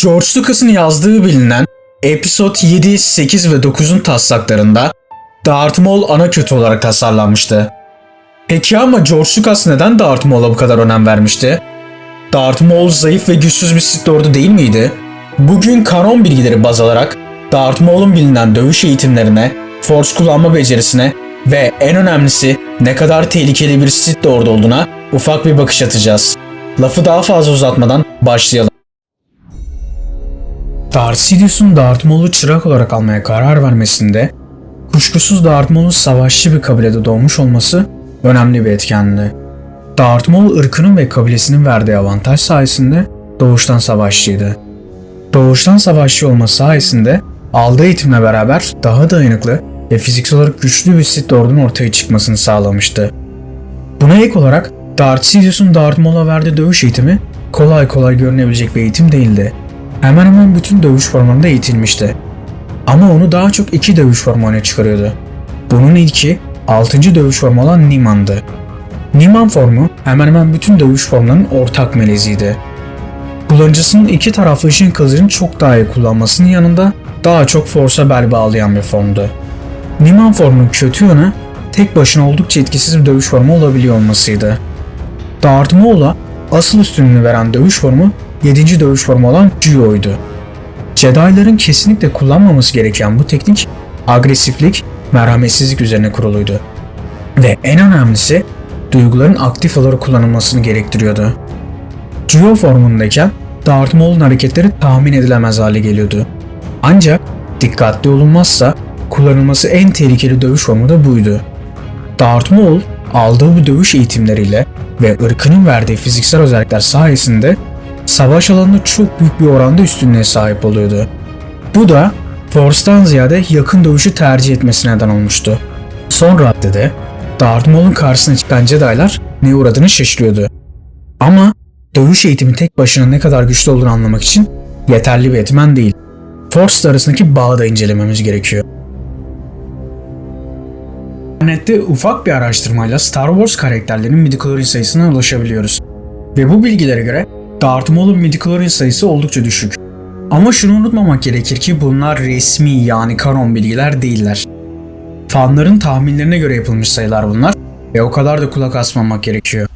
George Lucas'ın yazdığı bilinen Episode 7, 8 ve 9'un taslaklarında Darth Maul ana kötü olarak tasarlanmıştı. Peki ama George Lucas neden Darth Maul'a bu kadar önem vermişti? Darth Maul zayıf ve güçsüz bir Sith Lord'u değil miydi? Bugün kanon bilgileri baz alarak Darth Maul'un bilinen dövüş eğitimlerine, Force kullanma becerisine ve en önemlisi ne kadar tehlikeli bir Sith Lord olduğuna ufak bir bakış atacağız. Lafı daha fazla uzatmadan başlayalım. Darth Sidious'un Darth Maul'u çırak olarak almaya karar vermesinde kuşkusuz Darth Maul'un savaşçı bir kabilede doğmuş olması önemli bir etkendi. Darth Maul ırkının ve kabilesinin verdiği avantaj sayesinde doğuştan savaşçıydı. Doğuştan savaşçı olması sayesinde aldığı eğitimle beraber daha dayanıklı ve fiziksel olarak güçlü bir Sith Lord'un ortaya çıkmasını sağlamıştı. Buna ek olarak Darth Sidious'un Darth Maul'a verdiği dövüş eğitimi kolay kolay görünebilecek bir eğitim değildi. Hemen hemen bütün dövüş formlarında eğitilmişti. Ama onu daha çok iki dövüş formu öne çıkarıyordu. Bunun ilki 6. dövüş formu olan Niman'dı. Niman formu hemen hemen bütün dövüş formlarının ortak meleziydi. Kullanıcısının iki taraflı ışın kılıcını çok daha iyi kullanmasının yanında daha çok Force'a bel bağlayan bir formdu. Niman formunun kötü yönü tek başına oldukça etkisiz bir dövüş formu olabiliyor olmasıydı. Darth Maul'a asıl üstünlüğünü veren dövüş formu 7. dövüş formu olan Juo'ydu. Jedi'ların kesinlikle kullanmaması gereken bu teknik agresiflik, merhametsizlik üzerine kuruluydu. Ve en önemlisi duyguların aktif olarak kullanılmasını gerektiriyordu. Juo formundayken Darth Maul'un hareketleri tahmin edilemez hale geliyordu. Ancak dikkatli olunmazsa kullanılması en tehlikeli dövüş formu da buydu. Darth Maul aldığı bu dövüş eğitimleriyle ve ırkının verdiği fiziksel özellikler sayesinde savaş alanında çok büyük bir oranda üstünlüğe sahip oluyordu. Bu da Force'tan ziyade yakın dövüşü tercih etmesine neden olmuştu. Son raddede Darth Maul'un karşısına çıkan Jedi'lar neye uğradığını şaşırıyordu. Ama dövüş eğitimi tek başına ne kadar güçlü olduğunu anlamak için yeterli bir etmen değil. Force arasındaki bağı da incelememiz gerekiyor. İnternette ufak bir araştırmayla Star Wars karakterlerinin midi-chlorian sayısına ulaşabiliyoruz. Ve bu bilgilere göre Darth Maul'un midi-chlorian sayısı oldukça düşük. Ama şunu unutmamak gerekir ki bunlar resmi yani kanon bilgiler değiller. Fanların tahminlerine göre yapılmış sayılar bunlar ve o kadar da kulak asmamak gerekiyor.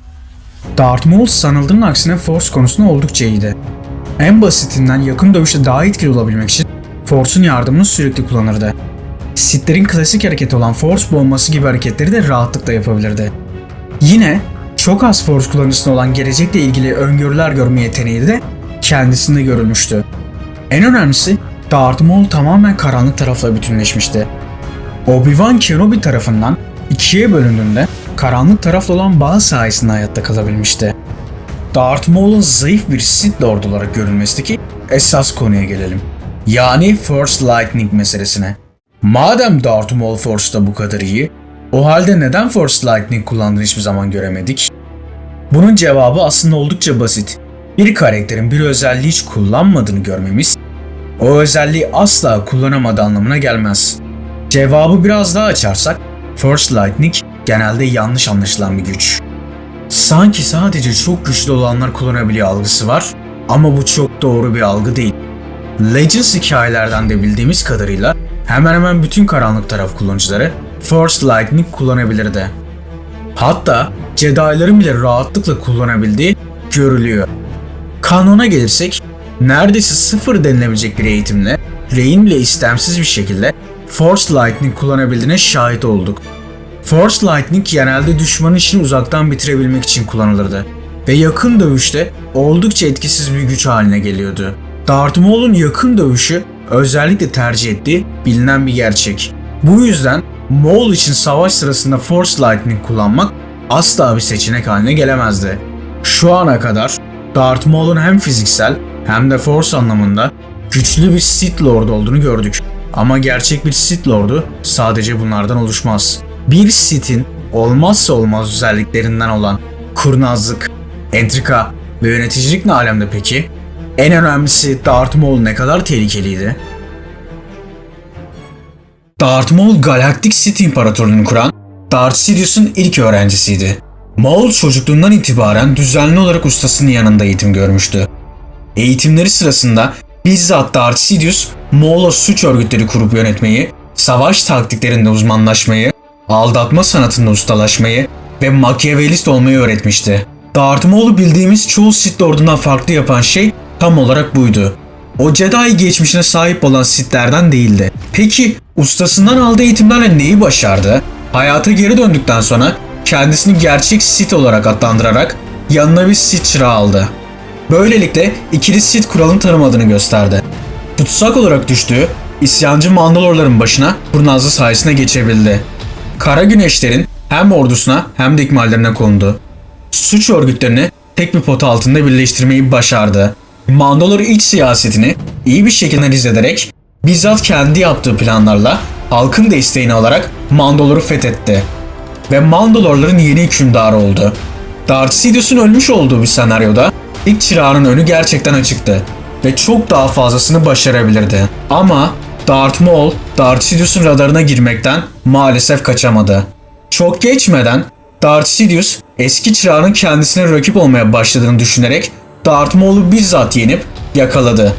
Darth Maul sanıldığının aksine Force konusunda oldukça iyiydi. En basitinden yakın dövüşte daha etkili olabilmek için Force'un yardımını sürekli kullanırdı. Sith'lerin klasik hareketi olan Force bombası gibi hareketleri de rahatlıkla yapabilirdi. Yine çok az Force kullanıcısına olan gelecekle ilgili öngörüler görme yeteneği de kendisinde görülmüştü. En önemlisi Darth Maul tamamen karanlık tarafla bütünleşmişti. Obi-Wan Kenobi tarafından ikiye bölündüğünde karanlık tarafla olan bağı sayesinde hayatta kalabilmişti. Darth Maul'un zayıf bir Sith Lord olarak görülmesindeki esas konuya gelelim. Yani Force Lightning meselesine. Madem Darth Maul Force'da bu kadar iyi, o halde neden Force Lightning kullandığını hiçbir zaman göremedik? Bunun cevabı aslında oldukça basit. Bir karakterin bir özelliği hiç kullanmadığını görmemiz, o özelliği asla kullanamadığı anlamına gelmez. Cevabı biraz daha açarsak, Force Lightning genelde yanlış anlaşılan bir güç. Sanki sadece çok güçlü olanlar kullanabiliyor algısı var ama bu çok doğru bir algı değil. Legends hikayelerden de bildiğimiz kadarıyla hemen hemen bütün karanlık taraf kullanıcıları Force Lightning kullanabilirdi. Hatta Jedi'ların bile rahatlıkla kullanabildiği görülüyor. Kanona gelirsek neredeyse sıfır denilebilecek bir eğitimle Rey'in bile istemsiz bir şekilde Force Lightning kullanabildiğine şahit olduk. Force Lightning genelde düşmanın işini uzaktan bitirebilmek için kullanılırdı ve yakın dövüşte oldukça etkisiz bir güç haline geliyordu. Darth Maul'un yakın dövüşü özellikle tercih ettiği bilinen bir gerçek. Bu yüzden Maul için savaş sırasında Force Lightning kullanmak asla bir seçenek haline gelemezdi. Şu ana kadar Darth Maul'un hem fiziksel hem de Force anlamında güçlü bir Sith Lord olduğunu gördük. Ama gerçek bir Sith Lord'u sadece bunlardan oluşmaz. Bir Sith'in olmazsa olmaz özelliklerinden olan kurnazlık, entrika ve yöneticilik ne alemde peki? En önemlisi Darth Maul ne kadar tehlikeliydi? Darth Maul Galaktik Sith İmparatorluğunu kuran Darth Sidious'un ilk öğrencisiydi. Maul çocukluğundan itibaren düzenli olarak ustasının yanında eğitim görmüştü. Eğitimleri sırasında Bizzat Darth Sidious, Moğol suç örgütleri kurup yönetmeyi, savaş taktiklerinde uzmanlaşmayı, aldatma sanatında ustalaşmayı ve makyavelist olmayı öğretmişti. Darth Maul'u bildiğimiz çoğu Sith Lord'undan farklı yapan şey tam olarak buydu. O Jedi geçmişine sahip olan Sith'lerden değildi. Peki ustasından aldığı eğitimlerle neyi başardı? Hayata geri döndükten sonra kendisini gerçek Sith olarak adlandırarak yanına bir Sith çırağı aldı. Böylelikle ikili Sith kuralını tanımadığını gösterdi. Tutsak olarak düştüğü isyancı Mandalorların başına kurnazlığı sayesinde geçebildi. Kara Güneşlerin hem ordusuna hem de ikmallerine kondu. Suç örgütlerini tek bir pot altında birleştirmeyi başardı. Mandalor iç siyasetini iyi bir şekilde analiz ederek bizzat kendi yaptığı planlarla halkın desteğini alarak Mandalor'u fethetti. Ve Mandalorların yeni hükümdarı oldu. Darth Sidious'un ölmüş olduğu bir senaryoda ilk çırağının önü gerçekten açıktı ve çok daha fazlasını başarabilirdi. Ama Darth Maul, Darth Sidious'un radarına girmekten maalesef kaçamadı. Çok geçmeden Darth Sidious eski çırağının kendisine rakip olmaya başladığını düşünerek Darth Maul'u bizzat yenip yakaladı.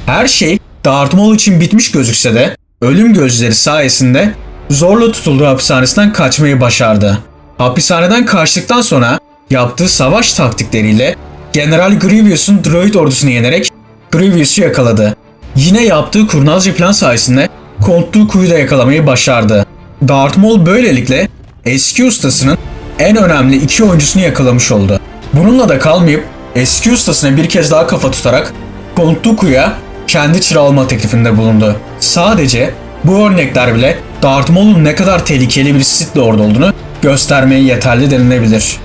Her şey Darth Maul için bitmiş gözükse de ölüm gözleri sayesinde zorla tutulduğu hapishanesinden kaçmayı başardı. Hapishaneden kaçtıktan sonra yaptığı savaş taktikleriyle General Grievous'un droid ordusunu yenerek Grievous'u yakaladı. Yine yaptığı kurnazca plan sayesinde Count Dooku'yu da yakalamayı başardı. Darth Maul böylelikle eski ustasının en önemli iki oyuncusunu yakalamış oldu. Bununla da kalmayıp eski ustasına bir kez daha kafa tutarak Count Dooku'ya kendi çırağı alma teklifinde bulundu. Sadece bu örnekler bile Darth Maul'un ne kadar tehlikeli bir Sith Lord olduğunu göstermeye yeterli denilebilir.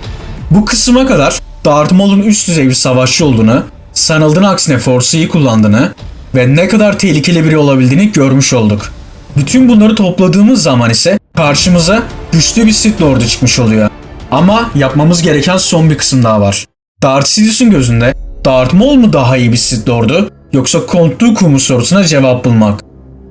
Bu kısma kadar Darth Maul'un üst düzey bir savaşçı olduğunu, sanıldığının aksine Force'u iyi kullandığını ve ne kadar tehlikeli biri olabildiğini görmüş olduk. Bütün bunları topladığımız zaman ise karşımıza güçlü bir Sith Lord'u çıkmış oluyor. Ama yapmamız gereken son bir kısım daha var. Darth Sidious'un gözünde Darth Maul mu daha iyi bir Sith Lord'u yoksa Count Dooku mu sorusuna cevap bulmak.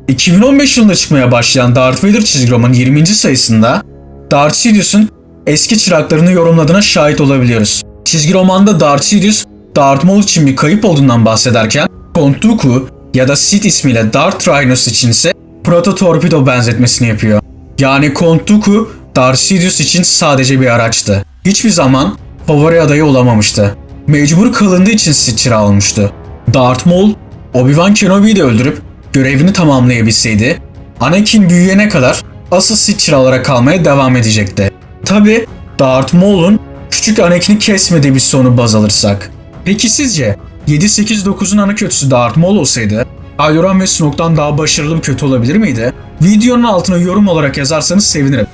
2015 yılında çıkmaya başlayan Darth Vader çizgi romanın 20. sayısında Darth Sidious'un eski çıraklarını yorumladığına şahit olabiliyoruz. Çizgi romanda Darth Sidious, Darth Maul için bir kayıp olduğundan bahsederken Count Dooku ya da Sith ismiyle Darth Rhynos için ise Proto Torpedo benzetmesini yapıyor. Yani Count Dooku, Darth Sidious için sadece bir araçtı. Hiçbir zaman favori adayı olamamıştı. Mecbur kalındığı için Sith çırağı olmuştu. Darth Maul, Obi-Wan Kenobi'yi de öldürüp görevini tamamlayabilseydi, Anakin büyüyene kadar asıl Sith çırağı olarak kalmaya devam edecekti. Tabi Darth Maul'un küçük Anakin'i kesmediği bir sonu baz alırsak. Peki sizce 7-8-9'un ana kötüsü Darth Maul olsaydı Kylo Ren ve Snoke'dan daha başarılı bir kötü olabilir miydi? Videonun altına yorum olarak yazarsanız sevinirim.